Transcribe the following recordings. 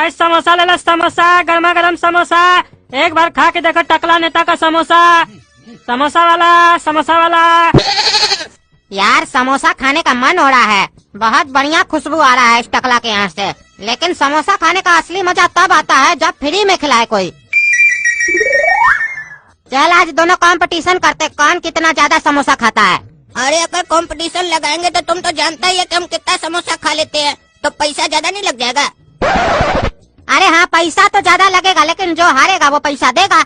Guys samosa ले लो, समोसा, गर्मा गर्म समोसा। एक बार खा के देखो टकला नेता का समोसा। समोसा वाला। यार समोसा खाने का मन हो रहा है, बहुत बढ़िया खुशबू आ रहा है इस टकला के यहाँ से। लेकिन समोसा खाने का असली मजा तब आता है जब फ्री में खिलाए कोई। चल आज दोनों कंपटीशन करते, कौन कितना ज्यादा समोसा खाता है। अरे अगर कंपटीशन लगाएंगे तो तुम तो जानता ही है कि हम कितना समोसा खा लेते हैं, तो पैसा ज्यादा नहीं लग जाएगा? अरे हाँ पैसा तो ज्यादा लगेगा, लेकिन जो हारेगा वो पैसा देगा।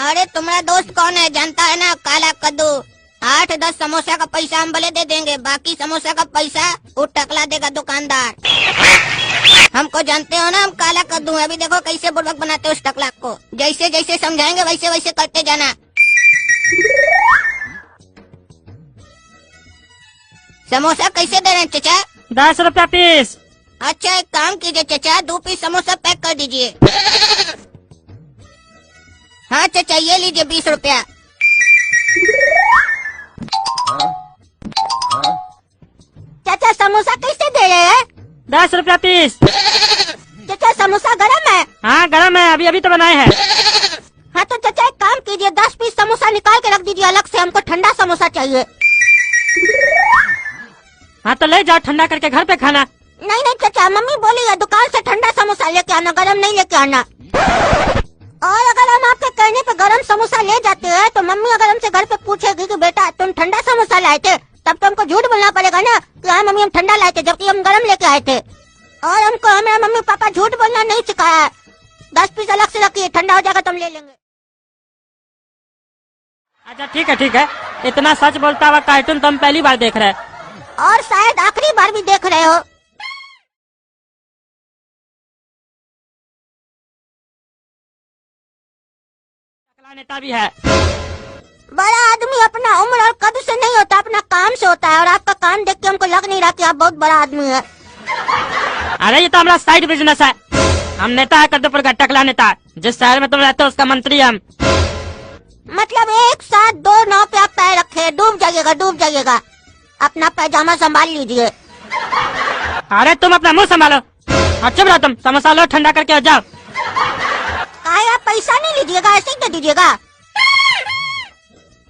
अरे तुम्हारा दोस्त कौन है जानता है ना, काला कद्दू। 8-10 समोसा का पैसा हम भले दे देंगे, बाकी समोसा का पैसा वो टकला देगा दुकानदार। हमको जानते हो ना, हम काला कद्दू है। अभी देखो कैसे बुड़बक बनाते हो उस टकला को। जैसे जैसे समझाएंगे वैसे वैसे करते जाना। समोसा कैसे दे रहे हैं चचा? 10 रुपया पीस। अच्छा एक काम कीजिए चचा, 2 पीस समोसा पैक कर दीजिए। हाँ चचा ये लीजिए 20 रुपया। चाचा समोसा कैसे दे रहे हैं? 10 रुपया पीस। चाचा समोसा गरम है? हाँ गरम है, अभी तो बनाए हैं। हाँ तो चाचा एक काम कीजिए, 10 पीस समोसा निकाल के रख दीजिए अलग से, हमको ठंडा समोसा चाहिए। हाँ तो ले जाओ ठंडा करके घर पे खाना। नहीं नहीं चाचा, मम्मी बोली है दुकान से ठंडा समोसा लेके आना, गरम नहीं लेके आना। और अगर हम आपके कहने पे गरम समोसा ले जाते हैं तो मम्मी अगर हमसे घर पे पूछेगी कि बेटा तुम ठंडा समोसा लाए थे, तब तो हमको झूठ बोलना पड़ेगा ना कि हाँ मम्मी हम ठंडा लाए थे, जबकि हम गरम लेके आए थे। और हमको हमारे मम्मी पापा झूठ बोलना नहीं सिखाया है। 10 पीस अलग से रखिए, ठंडा हो जाएगा तो हम ले लेंगे। अच्छा ठीक है। इतना सच बोलता हुआ कार्टून तो हम पहली बार देख रहे हैं। और शायद आखिरी बार भी देख रहे हो। टकला नेता भी है। बड़ा आदमी अपना उम्र और कद से नहीं होता, अपना काम से होता है। और आपका काम देख के हमको लग नहीं रहा कि आप बहुत बड़ा आदमी है। अरे ये तो हमारा साइड बिजनेस है। हम नेता है कद्दूपुर का टकला नेता। जिस शहर में तुम रहते हो उसका मंत्री हम। मतलब एक साथ 2 नाव पे आप पैर रखे, डूब जाइएगा। अपना पैजामा संभाल लीजिए। अरे तुम अपना मुंह संभालो। अच्छा बड़ा तुम समोसा लो, ठंडा करके जाओ। आप पैसा नहीं लीजिएगा, ऐसे ही दे दीजिएगा।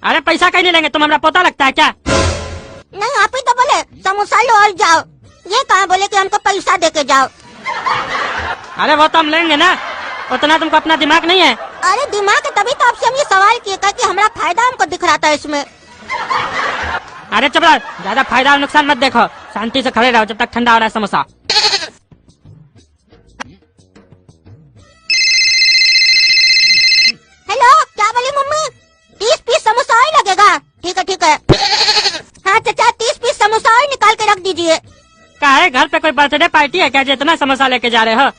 अरे पैसा कहीं नहीं लेंगे, तुम हमारा पोता लगता है क्या? नहीं आप ही तो बोले समोसा लो और जाओ, ये कहाँ बोले कि हमको पैसा दे के जाओ। अरे वो तो हम लेंगे ना, उतना तुमको अपना दिमाग नहीं है। अरे दिमाग है तभी तो आपसे हम ये सवाल किए कि हमारा फायदा हमको दिख रहा था इसमें। अरे चुप रहो, ज्यादा फायदा और नुकसान मत देखो, शांति से खड़े रहो जब तक ठंडा हो रहा है समोसा। हेलो क्या बोली मम्मी? 30 पीस समोसा और लगेगा? ठीक है। हाँ चाचा 30 पीस समोसा और निकाल के रख दीजिए। क्या है घर पे कोई बर्थडे पार्टी है क्या जितना समोसा लेके जा रहे हो?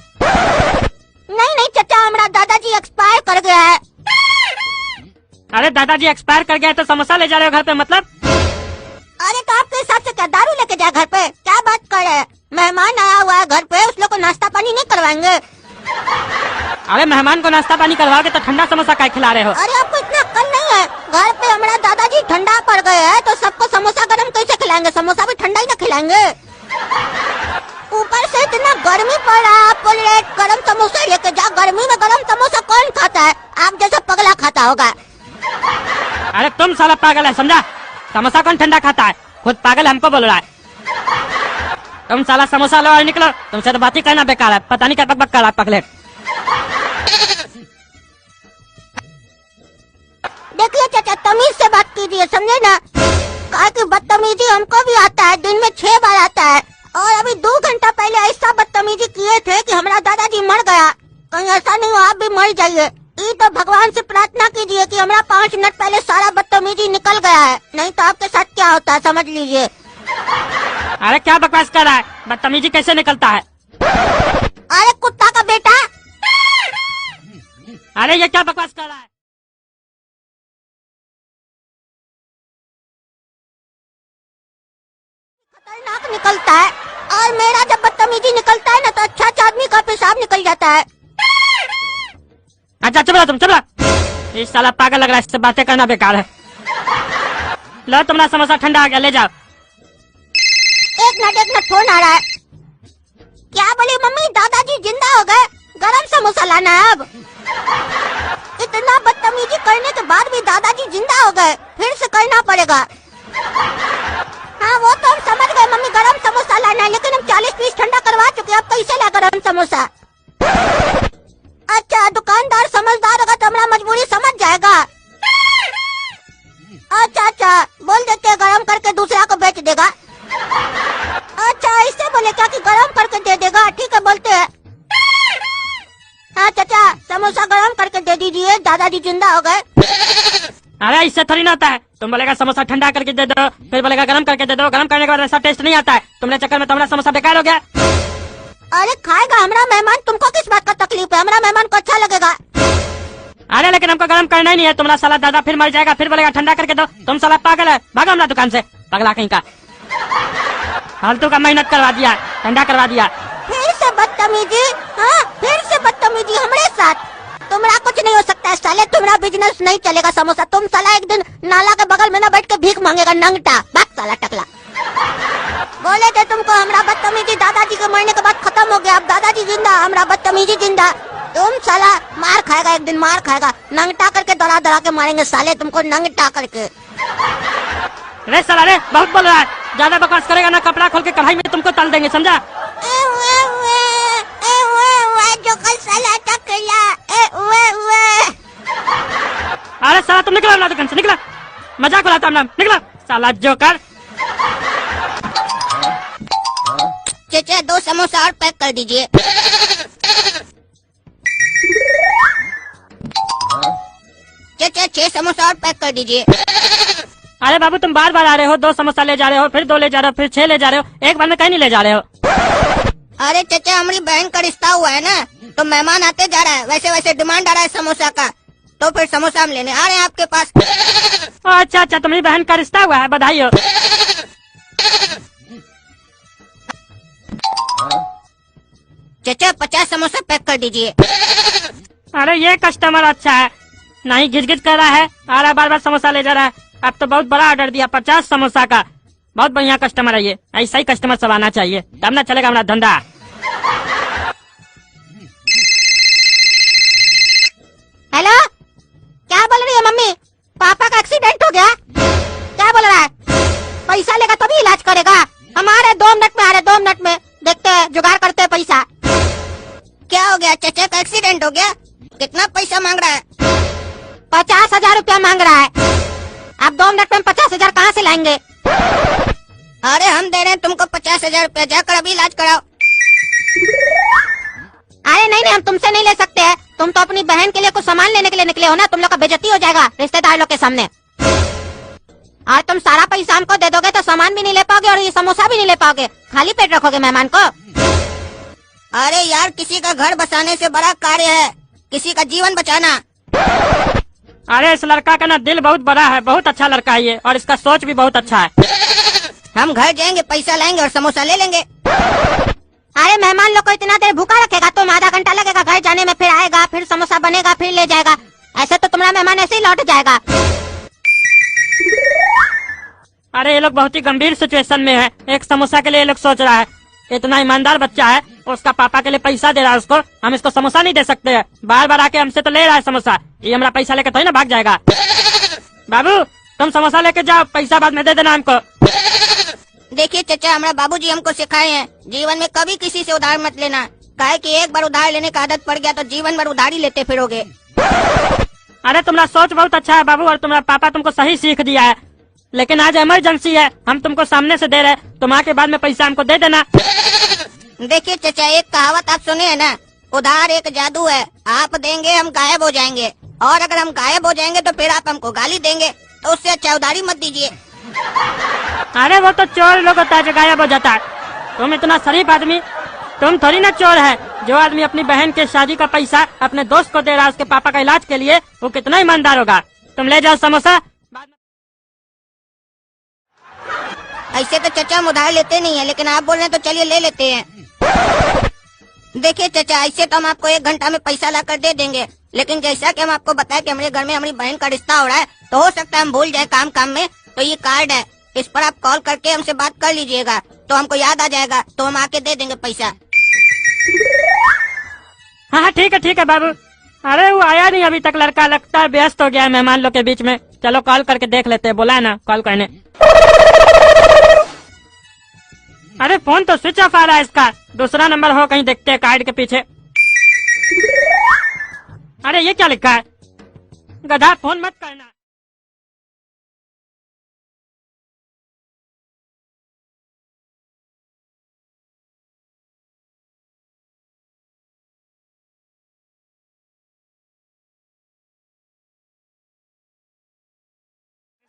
नहीं चाचा, हमारा दादाजी एक्सपायर कर गया है। अरे दादाजी एक्सपायर कर गया है तो समोसा ले जा रहे हो घर पे, मतलब? अरे तो आपके हिसाब से क्या दारू लेके जाए घर पे? क्या बात कर रहे हैं? मेहमान आया हुआ है घर पे, उस लोग को नाश्ता पानी नहीं करवाएंगे? अरे मेहमान को नाश्ता पानी करवाओगे तो ठंडा समोसा क्या खिला रहे हो? अरे आपको इतना अक्ल नहीं है? घर पे हमारा दादाजी ठंडा पड़ गए हैं तो सबको समोसा गरम कैसे खिलाएंगे? समोसा भी ठंडा ही ना खिलाएंगे। ऊपर से इतना गर्मी पड़ रहा है, आप बोल रहे गरम समोसा लेके जाओ। गर्मी में गरम समोसा कौन खाता है? आप जैसा पगला खाता होगा। अरे तुम साला पागल है समझा, समोसा कौन ठंडा खाता है? खुद पागल हमको बोल रहा है। तुम साला समोसा लो और निकलो, तुमसे तो बात ही करना बेकार है, पता नहीं क्या बक कर रहा है पगलेट। देखिए चाचा तमीज से बात कीजिए, समझे ना? कहा कि बदतमीजी हमको भी आता है, दिन में 6 बार आता है। और अभी 2 घंटा पहले ऐसा बदतमीजी किए थे कि हमारा दादाजी मर गया। कहीं ऐसा नहीं हो आप भी मर जाइए। ये तो भगवान से प्रार्थना कीजिए कि हमारा 5 मिनट पहले सारा बदतमीजी निकल गया है, नहीं तो आपके साथ क्या होता है समझ लीजिए। अरे क्या बकवास कर रहा है, बदतमीजी कैसे निकलता है? अरे कुत्ता का बेटा, अरे ये क्या बकवास कर रहा है? खतरनाक निकलता है। और मेरा जब बदतमीजी निकलता है ना तो अच्छा आदमी का पेशाब निकल जाता है। अच्छा चुप रहो तुम, चुप रहो। इस साला पागल लग रहा है, इससे बातें करना बेकार है। लो तुम्हारा समोसा ठंडा आ गया, ले जाओ। एक मिनट फोन आ रहा है। क्या बोली मम्मी? दादाजी जिंदा चलाना है अब। इतना बदतमीजी करने के बाद भी दादाजी जिंदा हो गए, फिर से करना पड़ेगा। हाँ वो तो हम समझ गए मम्मी, गरम समोसा लाना है, लेकिन हम 40 पीस ठंडा करवा चुके, अब कैसे ला गरम समोसा? अच्छा दुकानदार समझदार होगा तो हमारा मजबूरी समझ जाएगा। अच्छा बोल देते हैं गरम करके दूसरा को बेच देगा। अच्छा इससे बोले क्या कि गरम करके दे देगा? ठीक है बोलते हैं। हाँ चाचा समोसा गरम करके दे दीजिए, दादाजी जिंदा हो गए। अरे इससे थोड़ी ना होता है। तुम बोलेगा समोसा ठंडा करके दे दो, फिर बोलेगा गरम करके दे दो, गरम करने के बाद ऐसा टेस्ट नहीं आता है। तुम्हारे चक्कर में तुम्हारा समोसा बेकार हो गया। अरे खाएगा हमारा मेहमान, तुमको किस बात का तकलीफ है? हमारा मेहमान को अच्छा लगेगा। अरे लेकिन हमको गरम करना ही नहीं है। तुम्हारा साला दादा फिर मर जाएगा, फिर बोलेगा ठंडा करके दो। तुम साला पागल है, भागो हमारा दुकान से, पगला कहीं का। फालतू का मेहनत करवा दिया, ठंडा करवा दिया। फिर से बदतमीजी, हाँ फिर से बदतमीजी हमारे साथ। तुम्हारा कुछ नहीं हो सकता है साले, तुम्हारा बिजनेस नहीं चलेगा समोसा। तुम साला एक दिन नाला के बगल में ना बैठ के भीख मांगेगा नंगटा, भाग साला टकला। बोले थे तुमको हमारा बदतमीजी दादाजी के मरने के बाद खत्म हो गया, अब दादाजी जिंदा, हमारा बदतमीजी जिंदा। तुम साला मार खाएगा, एक दिन मार खाएगा, नंगटा करके दौड़ा दौड़ा के मारेंगे साले तुमको, नंगटा करके। रे साला रे, बहुत बोल रहा है, ज्यादा बकवास करेगा ना कपड़ा खोल के कढ़ाई में तुमको तल देंगे, समझा? जो कल साला टकला। अरे साला तुम निकलो ना दुकान से, निकला, मजाक उड़ाता हूँ, निकलो साला जोकर। चाचा 2 समोसा और पैक कर दीजिए। चाचा 6 समोसा और पैक कर दीजिए। अरे बाबू तुम बार बार आ रहे हो, 2 समोसा ले जा रहे हो, फिर 2 ले जा रहे हो, फिर 6 ले जा रहे हो, एक बार में कहीं नहीं ले जा रहे हो। अरे चाचा हमारी बहन का रिश्ता हुआ है ना, तो मेहमान आते जा रहा है, वैसे वैसे डिमांड आ रहा है समोसा का, तो फिर समोसा हम लेने आ रहे हैं आपके पास। अच्छा तुम्हारी बहन का रिश्ता हुआ है, बधाई हो। चाचा 50 समोसा पैक कर दीजिए। अरे ये कस्टमर अच्छा है, नहीं घिच घिच कर रहा है, आ रहा है बार बार समोसा ले जा रहा है। अब तो बहुत बड़ा ऑर्डर दिया 50 समोसा का, बहुत बढ़िया कस्टमर है ये, ऐसा ही कस्टमर सब आना चाहिए, तब ना चलेगा हमारा धंधा। हेलो क्या बोल रही है मम्मी? पापा का एक्सीडेंट हो गया? क्या बोल रहा है? पैसा लेगा तभी इलाज करेगा? हमारे 2 मिनट में आ रहे, 2 मिनट में देखते हैं, जुगाड़ करते हैं पैसा। क्या हो गया? चाचा का एक्सीडेंट हो गया? कितना पैसा मांग रहा है? 50,000 रुपया मांग रहा है। आप 2 मिनट में 50,000 कहाँ से लाएंगे? अरे हम दे रहे हैं तुमको 50,000 रुपया, जाकर अभी इलाज कराओ। अरे नहीं हम तुमसे नहीं ले सकते हैं, तुम तो अपनी बहन के लिए कुछ सामान लेने के लिए निकले हो ना, तुम लोग का बेइज्जती हो जाएगा रिश्तेदार लोग के सामने। और तुम सारा पैसा हमको दे दोगे तो सामान भी नहीं ले पाओगे और ये समोसा भी नहीं ले पाओगे, खाली पेट रखोगे मेहमान को। अरे यार किसी का घर बसाने से बड़ा कार्य है किसी का जीवन बचाना। अरे इस लड़का का ना दिल बहुत बड़ा है, बहुत अच्छा लड़का है ये, और इसका सोच भी बहुत अच्छा है। हम घर जाएंगे, पैसा लाएंगे और समोसा ले लेंगे। अरे मेहमान लोग को इतना देर भूखा रखेगा? तुम आधा घंटा लगेगा घर जाने में, फिर आएगा, फिर समोसा बनेगा, फिर ले जाएगा। ऐसे तो तुम्हारा मेहमान ऐसे ही लौट जाएगा। अरे ये लोग बहुत ही गंभीर सिचुएशन में है, एक समोसा के लिए ये लोग सोच रहा है। इतना ईमानदार बच्चा है, उसका पापा के लिए पैसा दे रहा है उसको, हम इसको समोसा नहीं दे सकते हैं। बार बार आके हमसे तो ले रहा है समोसा, ये हमारा पैसा लेके थोड़ी ना भाग जाएगा। बाबू तुम समोसा लेके जाओ, पैसा बाद में दे देना हमको। देखिए चाचा हमारा बाबूजी हमको सिखाए हैं जीवन में कभी किसी से उधार मत लेना, काहे कि एक बार उधार लेने का आदत पड़ गया तो जीवन भर उधार ही लेते फिरोगे। अरे तुम्हारा सोच बहुत अच्छा है बाबू, और तुम्हारा पापा तुमको सही सीख दिया है, लेकिन आज इमरजेंसी है, हम तुमको सामने से दे रहे, तुम आके बाद में पैसा हमको दे देना। देखिए चाचा एक कहावत आप सुने है ना, उधार एक जादू है, आप देंगे हम गायब हो जाएंगे, और अगर हम गायब हो जाएंगे तो फिर आप हमको गाली देंगे, तो उससे अच्छा उधारी मत दीजिए। अरे वो तो चोर लोग होता है जो गायब हो जाता है, तुम इतना शरीफ आदमी, तुम थोड़ी ना चोर है। जो आदमी अपनी बहन के शादी का पैसा अपने दोस्त को दे रहा है उसके पापा का इलाज के लिए, वो कितना ईमानदार होगा। तुम ले जाओ समोसा। ऐसे तो चाचा हम उधार लेते नहीं है, लेकिन आप बोल रहे हैं तो चलिए ले लेते हैं। देखिए चाचा ऐसे तो हम आपको 1 घंटा में पैसा ला कर दे देंगे, लेकिन जैसा कि हम आपको बताया कि हमारे घर में हमारी बहन का रिश्ता हो रहा है, तो हो सकता है हम भूल जाए काम में। तो ये कार्ड है, इस पर आप कॉल करके हमसे बात कर लीजिएगा, तो हमको याद आ जाएगा, तो हम आके दे देंगे पैसा। हाँ ठीक है बाबू। अरे वो आया नहीं अभी तक लड़का, लगता है व्यस्त हो गया है मेहमान लोग के बीच में। चलो कॉल करके देख लेते हैं, बोला है ना कॉल करने। अरे फोन तो स्विच ऑफ आ रहा है इसका, दूसरा नंबर हो कहीं, देखते हैं कार्ड के पीछे। अरे ये क्या लिखा है, गधा फोन मत करना।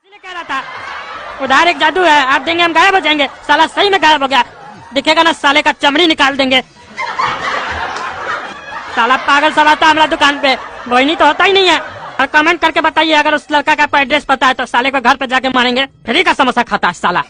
इसलिए कह रहा था उधार एक जादू है, आप देंगे हम गायब हो जाएंगे। साला सही में गायब हो गया, दिखेगा ना साले का चमड़ी निकाल देंगे। साला पागल सब आता हमारा दुकान पे, वही नहीं तो होता ही नहीं है। और कमेंट करके बताइए अगर उस लड़का का एड्रेस पता है तो साले को घर पे जाके मारेंगे। फ्री का समोसा खाता है साला।